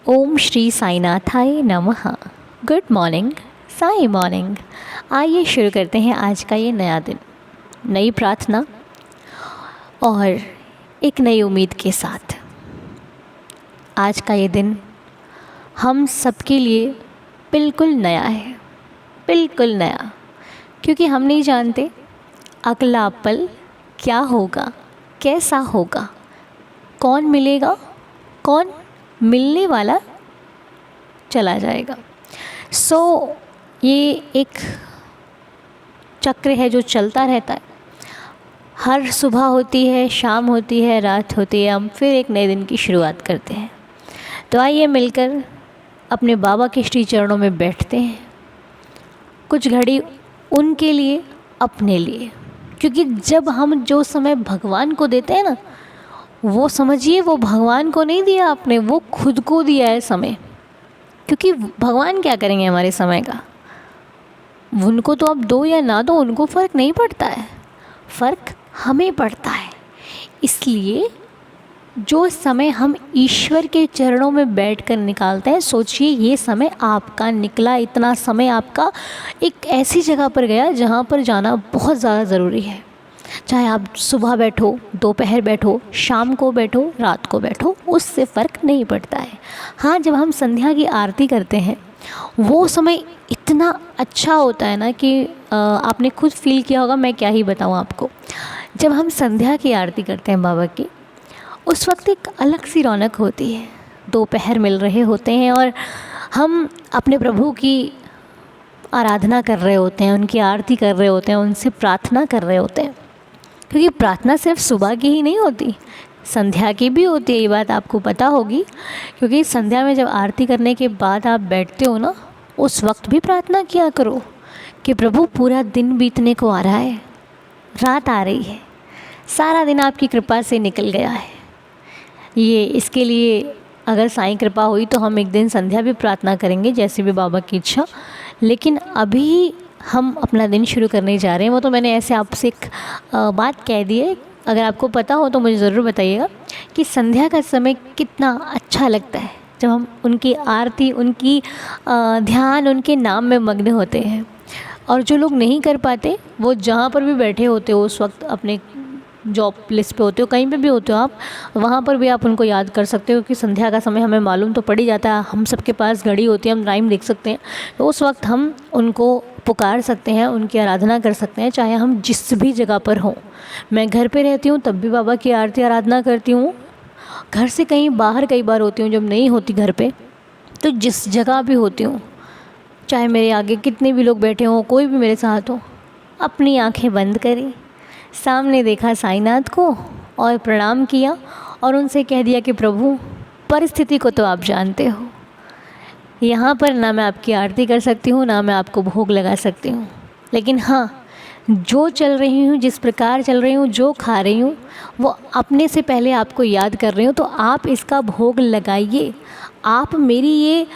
ओम श्री साईनाथाय नमः। Good morning, Sai morning. आइए शुरू करते हैं आज का ये नया दिन, नई प्रार्थना और एक नई उम्मीद के साथ। आज का ये दिन हम सबके लिए बिल्कुल नया है, बिल्कुल नया, क्योंकि हम नहीं जानते अगला पल क्या होगा, कैसा होगा, कौन मिलेगा, कौन मिलने वाला चला जाएगा। ये एक चक्र है जो चलता रहता है। हर सुबह होती है, शाम होती है, रात होती है, हम फिर एक नए दिन की शुरुआत करते हैं। तो आइए मिलकर अपने बाबा के श्री चरणों में बैठते हैं, कुछ घड़ी उनके लिए, अपने लिए। क्योंकि जब हम जो समय भगवान को देते हैं ना, वो समझिए वो भगवान को नहीं दिया आपने, वो खुद को दिया है समय। क्योंकि भगवान क्या करेंगे हमारे समय का, उनको तो अब दो या ना दो उनको फ़र्क नहीं पड़ता है, फ़र्क हमें पड़ता है। इसलिए जो समय हम ईश्वर के चरणों में बैठकर निकालते हैं, सोचिए ये समय आपका निकला, इतना समय आपका एक ऐसी जगह पर गया जहाँ पर जाना बहुत ज़्यादा ज़रूरी है। चाहे आप सुबह बैठो, दोपहर बैठो, शाम को बैठो, रात को बैठो, उससे फ़र्क नहीं पड़ता है। हाँ, जब हम संध्या की आरती करते हैं वो समय इतना अच्छा होता है ना कि आपने खुद फील किया होगा, मैं क्या ही बताऊँ आपको। जब हम संध्या की आरती करते हैं बाबा की, उस वक्त एक अलग सी रौनक होती है। दोपहर मिल रहे होते हैं और हम अपने प्रभु की आराधना कर रहे होते हैं, उनकी आरती कर रहे होते हैं, उनसे प्रार्थना कर रहे होते हैं। क्योंकि प्रार्थना सिर्फ सुबह की ही नहीं होती, संध्या की भी होती है, ये बात आपको पता होगी। क्योंकि संध्या में जब आरती करने के बाद आप बैठते हो ना, उस वक्त भी प्रार्थना किया करो कि प्रभु पूरा दिन बीतने को आ रहा है, रात आ रही है, सारा दिन आपकी कृपा से निकल गया है। ये इसके लिए अगर साईं कृपा हुई तो हम एक दिन संध्या भी प्रार्थना करेंगे, जैसे भी बाबा की इच्छा। लेकिन अभी हम अपना दिन शुरू करने जा रहे हैं। वो तो मैंने ऐसे आपसे एक बात कह दी है, अगर आपको पता हो तो मुझे ज़रूर बताइएगा कि संध्या का समय कितना अच्छा लगता है जब हम उनकी आरती, उनकी ध्यान, उनके नाम में मग्न होते हैं। और जो लोग नहीं कर पाते, वो जहाँ पर भी बैठे होते हो उस वक्त, अपने जॉब प्लेस पे होते हो, कहीं पे भी होते हो आप, वहाँ पर भी आप उनको याद कर सकते हो। कि संध्या का समय हमें मालूम तो पड़ ही जाता है, हम सबके पास घड़ी होती है, हम टाइम देख सकते हैं। तो उस वक्त हम उनको पुकार सकते हैं, उनकी आराधना कर सकते हैं, चाहे हम जिस भी जगह पर हों। मैं घर पे रहती हूँ तब भी बाबा की आरती आराधना करती हूँ। घर से कहीं बाहर कई बार होती हूँ, जब नहीं होती घर पे, तो जिस जगह भी होती हूँ, चाहे मेरे आगे कितने भी लोग बैठे हों, कोई भी मेरे साथ हो, अपनी आँखें बंद करी, सामने देखा साईनाथ को और प्रणाम किया और उनसे कह दिया कि प्रभु, परिस्थिति को तो आप जानते हो, यहाँ पर ना मैं आपकी आरती कर सकती हूँ, ना मैं आपको भोग लगा सकती हूँ। लेकिन हाँ, जो चल रही हूँ, जिस प्रकार चल रही हूँ, जो खा रही हूँ, वो अपने से पहले आपको याद कर रही हूँ। तो आप इसका भोग लगाइए, आप मेरी ये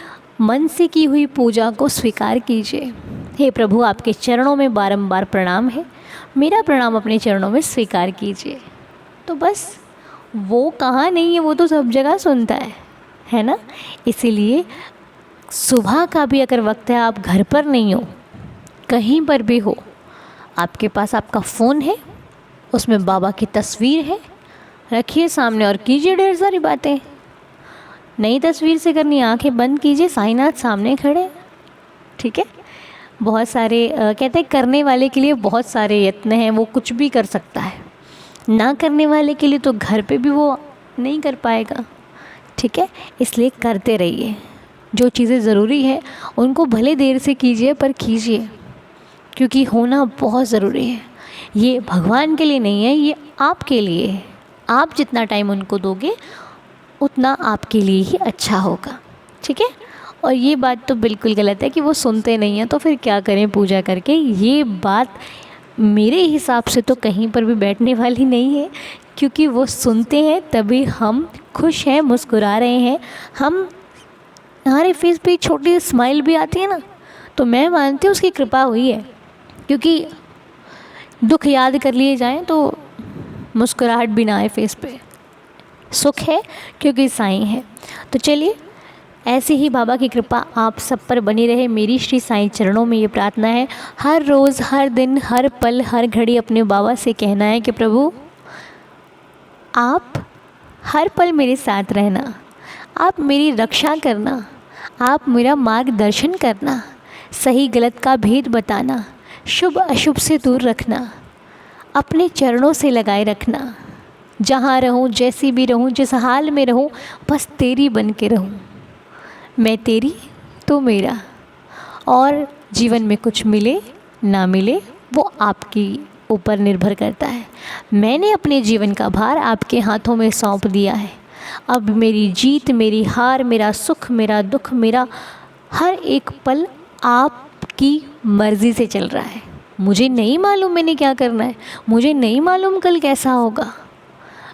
मन से की हुई पूजा को स्वीकार कीजिए। हे प्रभु, आपके चरणों में बारंबार प्रणाम है, मेरा प्रणाम अपने चरणों में स्वीकार कीजिए। तो बस वो कहाँ नहीं है, वो तो सब जगह सुनता है ना। इसीलिए सुबह का भी अगर वक्त है, आप घर पर नहीं हो, कहीं पर भी हो, आपके पास आपका फ़ोन है, उसमें बाबा की तस्वीर है, रखिए सामने और कीजिए ढेर सारी बातें। नई तस्वीर से करनी, आंखें बंद कीजिए, साईनाथ सामने खड़े, ठीक है। बहुत सारे कहते हैं करने वाले के लिए बहुत सारे यत्न हैं, वो कुछ भी कर सकता है। ना करने वाले के लिए तो घर पे भी वो नहीं कर पाएगा, ठीक है। इसलिए करते रहिए, जो चीज़ें ज़रूरी है उनको भले देर से कीजिए पर कीजिए, क्योंकि होना बहुत ज़रूरी है। ये भगवान के लिए नहीं है, ये आपके लिए है। आप जितना टाइम उनको दोगे उतना आपके लिए ही अच्छा होगा, ठीक है। और ये बात तो बिल्कुल गलत है कि वो सुनते नहीं हैं, तो फिर क्या करें पूजा करके। ये बात मेरे हिसाब से तो कहीं पर भी बैठने वाली नहीं है, क्योंकि वो सुनते हैं तभी हम खुश हैं, मुस्कुरा रहे हैं। हमारे फेस पे छोटी स्माइल भी आती है ना, तो मैं मानती हूँ उसकी कृपा हुई है। क्योंकि दुख याद कर लिए जाएं तो मुस्कुराहट भी ना आए फेस पे, सुख है क्योंकि साईं है। तो चलिए ऐसे ही बाबा की कृपा आप सब पर बनी रहे। मेरी श्री साईं चरणों में ये प्रार्थना है। हर रोज़, हर दिन, हर पल, हर घड़ी अपने बाबा से कहना है कि प्रभु आप हर पल मेरे साथ रहना, आप मेरी रक्षा करना, आप मेरा मार्गदर्शन करना, सही गलत का भेद बताना, शुभ अशुभ से दूर रखना, अपने चरणों से लगाए रखना। जहाँ रहूँ, जैसी भी रहूँ, जिस हाल में रहूँ, बस तेरी बन के रहूँ। मैं तेरी तो मेरा। और जीवन में कुछ मिले ना मिले वो आपकी ऊपर निर्भर करता है। मैंने अपने जीवन का भार आपके हाथों में सौंप दिया है। अब मेरी जीत, मेरी हार, मेरा सुख, मेरा दुख, मेरा हर एक पल आपकी मर्ज़ी से चल रहा है। मुझे नहीं मालूम मैंने क्या करना है, मुझे नहीं मालूम कल कैसा होगा।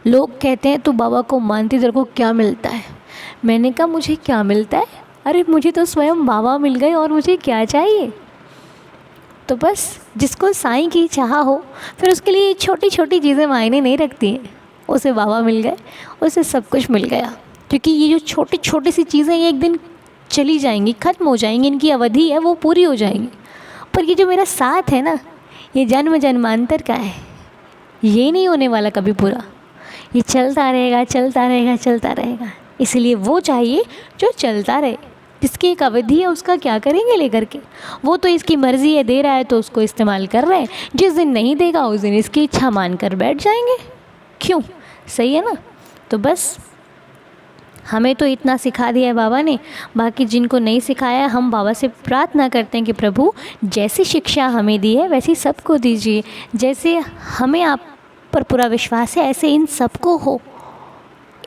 लोग कहते हैं तू बाबा को मानती, तेरे को क्या मिलता है? मैंने कहा मुझे क्या मिलता है? अरे मुझे तो स्वयं बाबा मिल गए और मुझे क्या चाहिए। तो बस जिसको साईं की चाह हो, फिर उसके लिए छोटी छोटी चीज़ें मायने नहीं रखती हैं। उसे बाबा मिल गए, उसे सब कुछ मिल गया। क्योंकि ये जो छोटी छोटी सी चीज़ें ये एक दिन चली जाएंगी, ख़त्म हो जाएंगी, इनकी अवधि है वो पूरी हो जाएंगी। पर ये जो मेरा साथ है ना, ये जन्म जन्मांतर का है, ये नहीं होने वाला कभी पूरा। ये चलता रहेगा, चलता रहेगा, चलता रहेगा। इसलिए वो चाहिए जो चलता रहे। जिसकी एक अवधि है उसका क्या करेंगे लेकर के? वो तो इसकी मर्ज़ी है, दे रहा है तो उसको इस्तेमाल कर रहे हैं। जिस दिन नहीं देगा उस दिन इसकी इच्छा मान कर बैठ जाएंगे। क्यों? सही है ना? तो बस हमें तो इतना सिखा दिया है बाबा ने, बाकी जिनको नहीं सिखाया हम बाबा से प्रार्थना करते हैं कि प्रभु जैसी शिक्षा हमें दी है वैसी सबको दीजिए। जैसे हमें आप पर पूरा विश्वास है ऐसे इन सबको हो।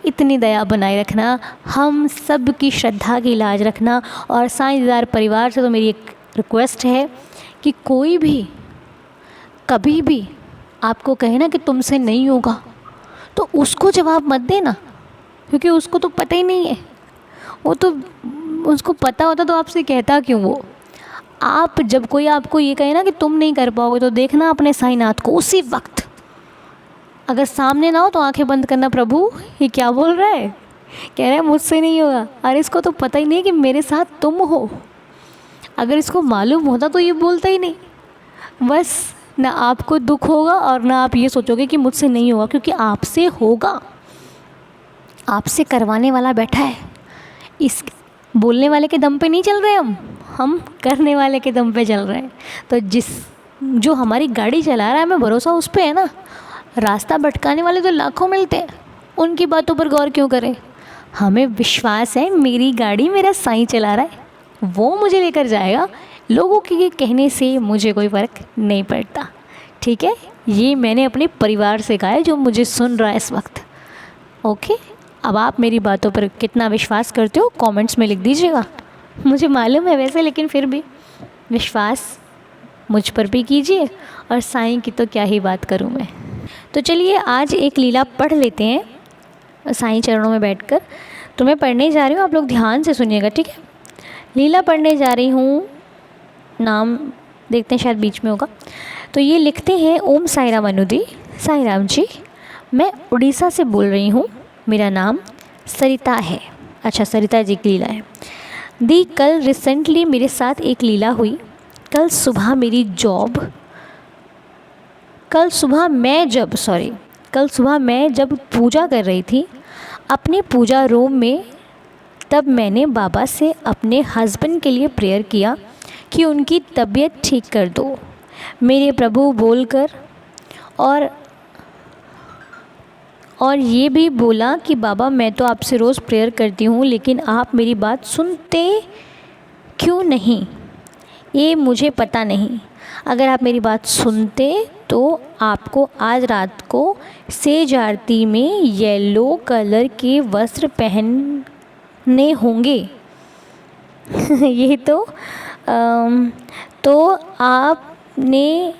इतनी दया बनाए रखना, हम सब की श्रद्धा की लाज रखना। और साईंदार परिवार से तो मेरी एक रिक्वेस्ट है कि कोई भी कभी भी आपको कहे ना कि तुमसे नहीं होगा, तो उसको जवाब मत देना, क्योंकि उसको तो पता ही नहीं है। वो तो उसको पता होता तो आपसे कहता क्यों वो। आप जब कोई आपको ये कहे ना कि तुम नहीं कर पाओगे, तो देखना अपने साईनाथ को उसी वक्त। अगर सामने ना हो तो आंखें बंद करना, प्रभु ये क्या बोल रहा है, कह रहा है मुझसे नहीं होगा। अरे इसको तो पता ही नहीं कि मेरे साथ तुम हो। अगर इसको मालूम होता तो ये बोलता ही नहीं। बस ना आपको दुख होगा और ना आप ये सोचोगे कि मुझसे नहीं होगा, क्योंकि आपसे होगा। आपसे करवाने वाला बैठा है। इस बोलने वाले के दम पे नहीं चल रहे हम करने वाले के दम पे चल रहे हैं। तो जो हमारी गाड़ी चला रहा है हमें भरोसा उस पे है ना। रास्ता भटकाने वाले तो लाखों मिलते हैं, उनकी बातों पर गौर क्यों करें। हमें विश्वास है मेरी गाड़ी मेरा साईं चला रहा है, वो मुझे लेकर जाएगा। लोगों के कहने से मुझे कोई फ़र्क नहीं पड़ता। ठीक है, ये मैंने अपने परिवार से कहा है जो मुझे सुन रहा है इस वक्त। ओके, अब आप मेरी बातों पर कितना विश्वास करते हो कमेंट्स में लिख दीजिएगा। मुझे मालूम है वैसे, लेकिन फिर भी विश्वास मुझ पर भी कीजिए। और साईं की तो क्या ही बात करूं मैं। तो चलिए आज एक लीला पढ़ लेते हैं साईं चरणों में बैठकर। तो मैं पढ़ने जा रही हूँ, आप लोग ध्यान से सुनिएगा, ठीक है। लीला पढ़ने जा रही हूँ, नाम देखते हैं शायद बीच में होगा। तो ये लिखते हैं ओम साई राम अनुदी। साई राम जी, मैं उड़ीसा से बोल रही हूँ, मेरा नाम सरिता है। अच्छा, सरिता जी की लीला है। दी कल रिसेंटली मेरे साथ एक लीला हुई। कल सुबह मैं जब पूजा कर रही थी अपने पूजा रूम में, तब मैंने बाबा से अपने हस्बैंड के लिए प्रेयर किया कि उनकी तबीयत ठीक कर दो मेरे प्रभु बोलकर, और ये भी बोला कि बाबा मैं तो आपसे रोज़ प्रेयर करती हूँ, लेकिन आप मेरी बात सुनते क्यों नहीं, ये मुझे पता नहीं। अगर आप मेरी बात सुनते तो आपको आज रात को सेज आरती में येलो कलर के वस्त्र पहनने होंगे। ये तो आपने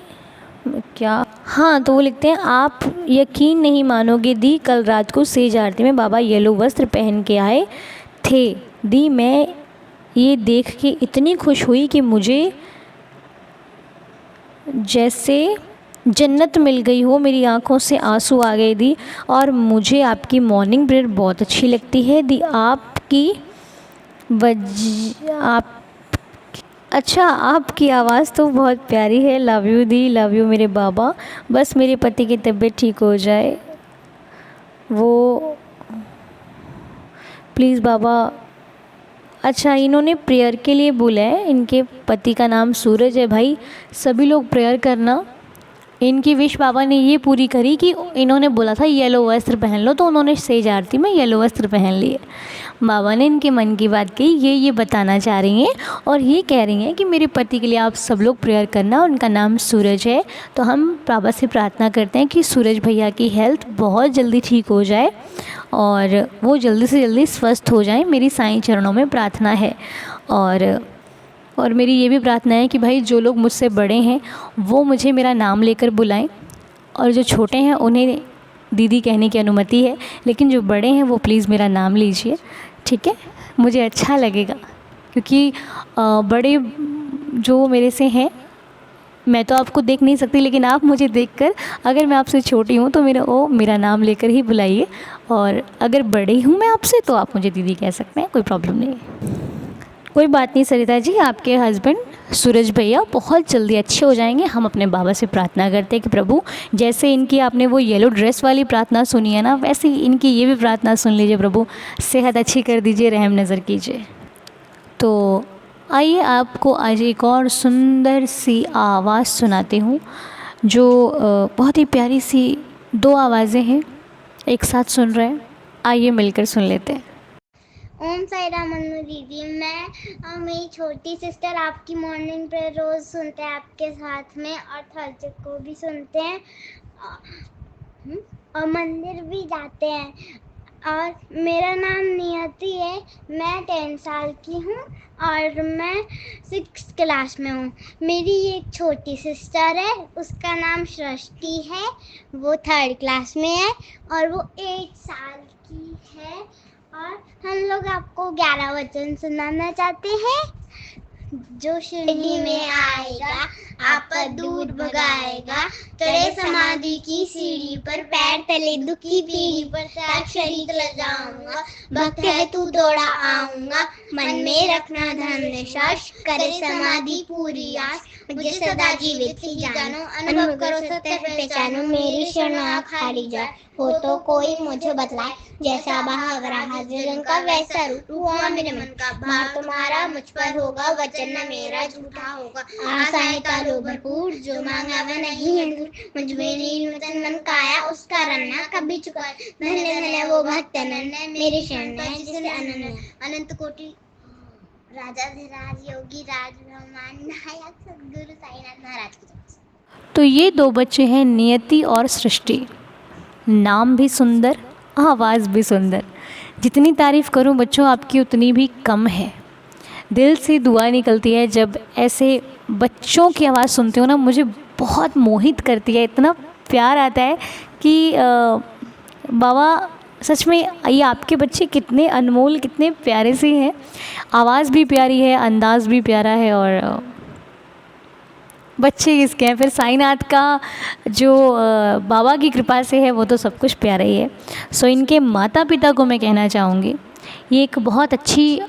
क्या, हाँ, तो वो लिखते हैं आप यकीन नहीं मानोगे दी, कल रात को सेज आरती में बाबा येलो वस्त्र पहन के आए थे। दी मैं ये देख के इतनी खुश हुई कि मुझे जैसे जन्नत मिल गई हो, मेरी आंखों से आंसू आ गए दी। और मुझे आपकी मॉर्निंग प्रेयर बहुत अच्छी लगती है दी। आपकी आप अच्छा, आपकी आवाज़ तो बहुत प्यारी है। Love you the, love you मेरे बाबा। बस मेरे पति की तबीयत ठीक हो जाए, वो प्लीज़ बाबा। अच्छा, इन्होंने प्रेयर के लिए बोला है, इनके पति का नाम सूरज है। भाई सभी लोग प्रेयर करना। इनकी विश बाबा ने ये पूरी करी कि इन्होंने बोला था येलो वस्त्र पहन लो, तो उन्होंने सेज आरती में येलो वस्त्र पहन लिए। बाबा ने इनके मन की बात कही, ये बताना चाह रही हैं और ये कह रही हैं कि मेरे पति के लिए आप सब लोग प्रेयर करना। उनका नाम सूरज है, तो हम बाबा से प्रार्थना करते हैं कि सूरज भैया की हेल्थ बहुत जल्दी ठीक हो जाए और वो जल्दी से जल्दी स्वस्थ हो जाएं। मेरी साईं चरणों में प्रार्थना है। और मेरी ये भी प्रार्थना है कि भाई जो लोग मुझसे बड़े हैं वो मुझे मेरा नाम लेकर बुलाएं, और जो छोटे हैं उन्हें दीदी कहने की अनुमति है, लेकिन जो बड़े हैं वो प्लीज़ मेरा नाम लीजिए, ठीक है? मुझे अच्छा लगेगा, क्योंकि बड़े जो मेरे से हैं, मैं तो आपको देख नहीं सकती, लेकिन आप मुझे देखकर, अगर मैं आपसे छोटी हूँ तो मेरा नाम लेकर ही बुलाइए, और अगर बड़ी हूँ मैं आपसे तो आप मुझे दीदी कह सकते हैं, कोई प्रॉब्लम नहीं है। कोई बात नहीं सरिता जी, आपके हस्बैंड सूरज भैया बहुत जल्दी अच्छे हो जाएंगे। हम अपने बाबा से प्रार्थना करते हैं कि प्रभु, जैसे इनकी आपने वो येलो ड्रेस वाली प्रार्थना सुनी है ना, वैसे ही इनकी ये भी प्रार्थना सुन लीजिए। प्रभु सेहत अच्छी कर दीजिए, रहम नज़र कीजिए। तो आइए आपको आज एक और सुंदर सी आवाज़ सुनाती हूँ, जो बहुत ही प्यारी सी 2 आवाज़ें हैं, एक साथ सुन रहे हैं। आइए मिलकर सुन लेते हैं। ओम साई राम मन्नू दीदी, मैं मेरी छोटी सिस्टर आपकी मॉर्निंग प्रेयर रोज़ सुनते हैं आपके साथ में, और थर्सडे को भी सुनते हैं, और मंदिर भी जाते हैं। और मेरा नाम नियति है, मैं 10 साल की हूँ और मैं 6th क्लास में हूँ। मेरी एक छोटी सिस्टर है, उसका नाम सृष्टि है, वो 3rd क्लास में है और वो 8 साल की है। और हम लोग आपको 11 वचन सुनाना चाहते हैं। जो शिरडी में आएगा आप दूर भगाएगा, चढ़े समाधि की सीढ़ी पर, पैर तले दुखी पीढ़ी पर, त्याग शरीर ले जाऊंगा, भक्त है तू दौड़ा आऊंगा, मन में रखना धन शश, करे समाधि पूरी आस, मुझे सदा जीवित ही जानो, अनुभव करो सत्य पहचानो, मेरी शरण खाली जाए, हो तो कोई मुझे बतलाए, जैसा भाव रहा जन का वैसा रूप हुआ मेरे मन का, भार तुम्हारा मुझ पर होगा, वचन न मेरा झूठा होगा, आशाएं तालो भरपूर, जो मांगा वह नहीं है दूर, मुझ में नीन मन काया, उसका रन्ना कभी चुका, धन्य धन्य वो भक्त अनन्य, मेरी शरण है जिससे अनन्य, अनंत कोटि राजाधिराज योगी राज ब्रह्मांड नायक सद्गुरु साईनाथ महाराज की जय। तो ये 2 बच्चे हैं, नियति और सृष्टि। नाम भी सुंदर, आवाज़ भी सुंदर। जितनी तारीफ़ करूं बच्चों आपकी उतनी भी कम है। दिल से दुआ निकलती है जब ऐसे बच्चों की आवाज़ सुनती हूँ ना, मुझे बहुत मोहित करती है, इतना प्यार आता है कि बाबा सच में ये आपके बच्चे कितने अनमोल, कितने प्यारे से हैं। आवाज़ भी प्यारी है, अंदाज़ भी प्यारा है, और बच्चे किसके हैं फिर, साईनाथ का जो बाबा की कृपा से है वो तो सब कुछ प्यारा ही है। सो इनके माता पिता को मैं कहना चाहूँगी, ये एक बहुत अच्छी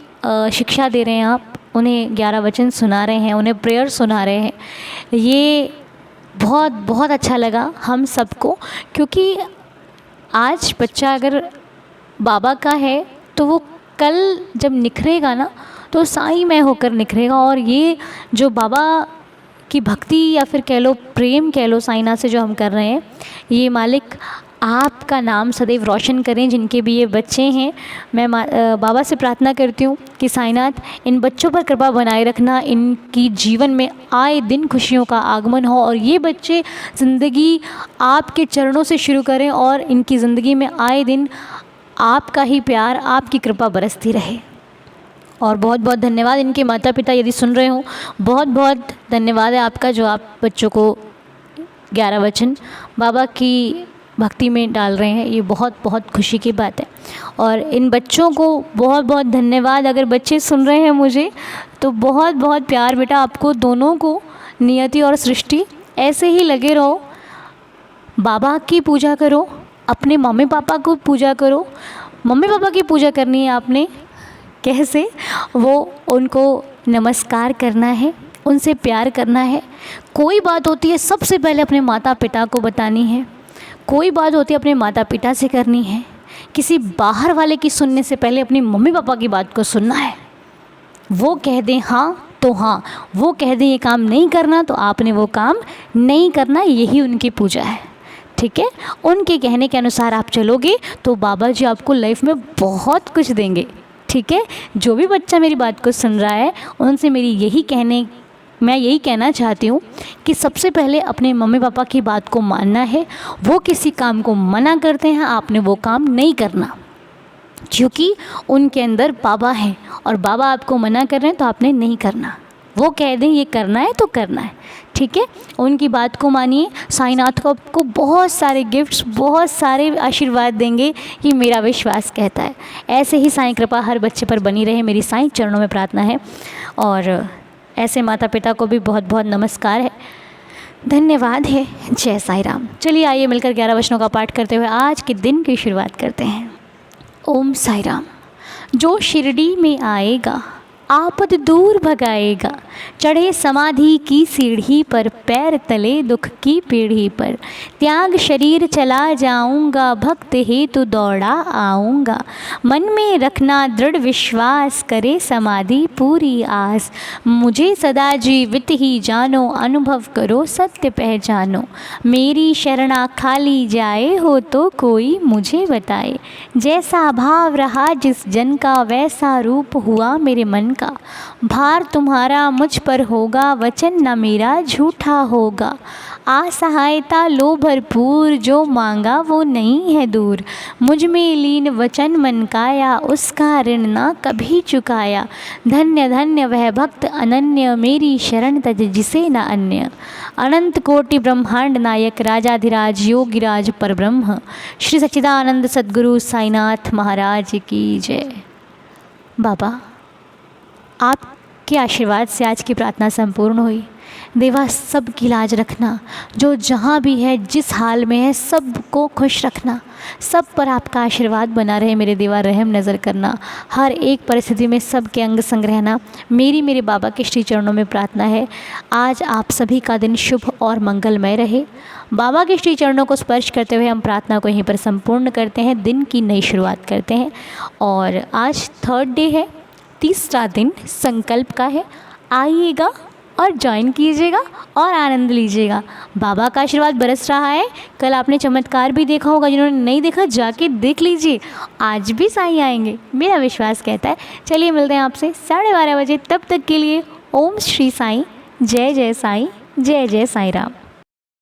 शिक्षा दे रहे हैं आप, उन्हें 11 वचन सुना रहे हैं, उन्हें प्रेयर सुना रहे हैं। ये बहुत बहुत अच्छा लगा हम सबको, क्योंकि आज बच्चा अगर बाबा का है तो वो कल जब निखरेगा ना तो साईं में होकर निखरेगा। और ये जो बाबा की भक्ति या फिर कह लो प्रेम कह लो साईनाथ से जो हम कर रहे हैं, ये मालिक आपका नाम सदैव रोशन करें। जिनके भी ये बच्चे हैं, मैं बाबा से प्रार्थना करती हूँ कि साईनाथ इन बच्चों पर कृपा बनाए रखना, इनकी जीवन में आए दिन खुशियों का आगमन हो, और ये बच्चे ज़िंदगी आपके चरणों से शुरू करें और इनकी ज़िंदगी में आए दिन आपका ही प्यार, आपकी कृपा बरसती रहे। और बहुत बहुत धन्यवाद इनके माता पिता यदि सुन रहे हो, बहुत बहुत धन्यवाद है आपका, जो आप बच्चों को 11 वचन बाबा की भक्ति में डाल रहे हैं। ये बहुत बहुत खुशी की बात है। और इन बच्चों को बहुत बहुत धन्यवाद। अगर बच्चे सुन रहे हैं मुझे तो बहुत बहुत प्यार बेटा आपको दोनों को, नियति और सृष्टि। ऐसे ही लगे रहो, बाबा की पूजा करो, अपने मम्मी पापा को पूजा करो। मम्मी पापा की पूजा करनी है आपने, कैसे? वो उनको नमस्कार करना है, उनसे प्यार करना है। कोई बात होती है सबसे पहले अपने माता पिता को बतानी है, कोई बात होती है अपने माता पिता से करनी है। किसी बाहर वाले की सुनने से पहले अपनी मम्मी पापा की बात को सुनना है। वो कह दें हाँ तो हाँ, वो कह दें ये काम नहीं करना तो आपने वो काम नहीं करना, यही उनकी पूजा है। ठीक है, उनके कहने के अनुसार आप चलोगे तो बाबा जी आपको लाइफ में बहुत कुछ देंगे। ठीक है, जो भी बच्चा मेरी बात को सुन रहा है उनसे मैं यही कहना चाहती हूँ कि सबसे पहले अपने मम्मी पापा की बात को मानना है। वो किसी काम को मना करते हैं, आपने वो काम नहीं करना, क्योंकि उनके अंदर बाबा हैं और बाबा आपको मना कर रहे हैं तो आपने नहीं करना। वो कह दें ये करना है तो करना है। ठीक है, उनकी बात को मानिए। साईनाथ को आपको बहुत सारे गिफ्ट्स, बहुत सारे आशीर्वाद देंगे, ये मेरा विश्वास कहता है। ऐसे ही साईं कृपा हर बच्चे पर बनी रहे, मेरी साईं चरणों में प्रार्थना है। और ऐसे माता पिता को भी बहुत बहुत नमस्कार है, धन्यवाद है। जय साईं राम। चलिए आइए मिलकर 11 वचनों का पाठ करते हुए आज के दिन की शुरुआत करते हैं। ओम साईं राम। जो शिरडी में आएगा आपद दूर भगाएगा, चढ़े समाधि की सीढ़ी पर, पैर तले दुख की पीढ़ी पर। त्याग शरीर चला जाऊंगा, भक्त हेतु दौड़ा आऊंगा। मन में रखना दृढ़ विश्वास, करे समाधि पूरी आस। मुझे सदा जीवित ही जानो, अनुभव करो सत्य पहचानो। मेरी शरणा खाली जाए हो तो कोई मुझे बताए। जैसा भाव रहा जिस जन का, वैसा रूप हुआ मेरे मन का। भार तुम्हारा मुझ पर होगा, वचन न मेरा झूठा होगा। असहायता लो भरपूर, जो मांगा वो नहीं है दूर। मुझ में लीन वचन मन काया, उसका ऋण ना कभी चुकाया। धन्य धन्य वह भक्त अनन्य, मेरी शरण तज जिसे न अन्य। अनंत कोटि ब्रह्मांड नायक, राजाधिराज योगिराज परब्रह्म, श्री सच्चिदानंद सद्गुरु साईनाथ महाराज की जय। बाबा, आपके आशीर्वाद से आज की प्रार्थना संपूर्ण हुई। देवा, सबकी लाज रखना, जो जहाँ भी है, जिस हाल में है, सबको खुश रखना। सब पर आपका आशीर्वाद बना रहे मेरे देवा, रहम नज़र करना। हर एक परिस्थिति में सबके अंग संग रहना, मेरे बाबा के श्री चरणों में प्रार्थना है। आज आप सभी का दिन शुभ और मंगलमय रहे। बाबा के श्री चरणों को स्पर्श करते हुए हम प्रार्थना को यहीं पर संपूर्ण करते हैं, दिन की नई शुरुआत करते हैं। और आज 3rd डे है, तीसरा दिन संकल्प का है। आइएगा और ज्वाइन कीजिएगा और आनंद लीजिएगा। बाबा का आशीर्वाद बरस रहा है। कल आपने चमत्कार भी देखा होगा, जिन्होंने नहीं देखा जाके देख लीजिए। आज भी साईं आएंगे, मेरा विश्वास कहता है। चलिए मिलते हैं आपसे 12:30 बजे। तब तक के लिए ओम श्री साईं, जय जय साईं, जय जय साईं राम।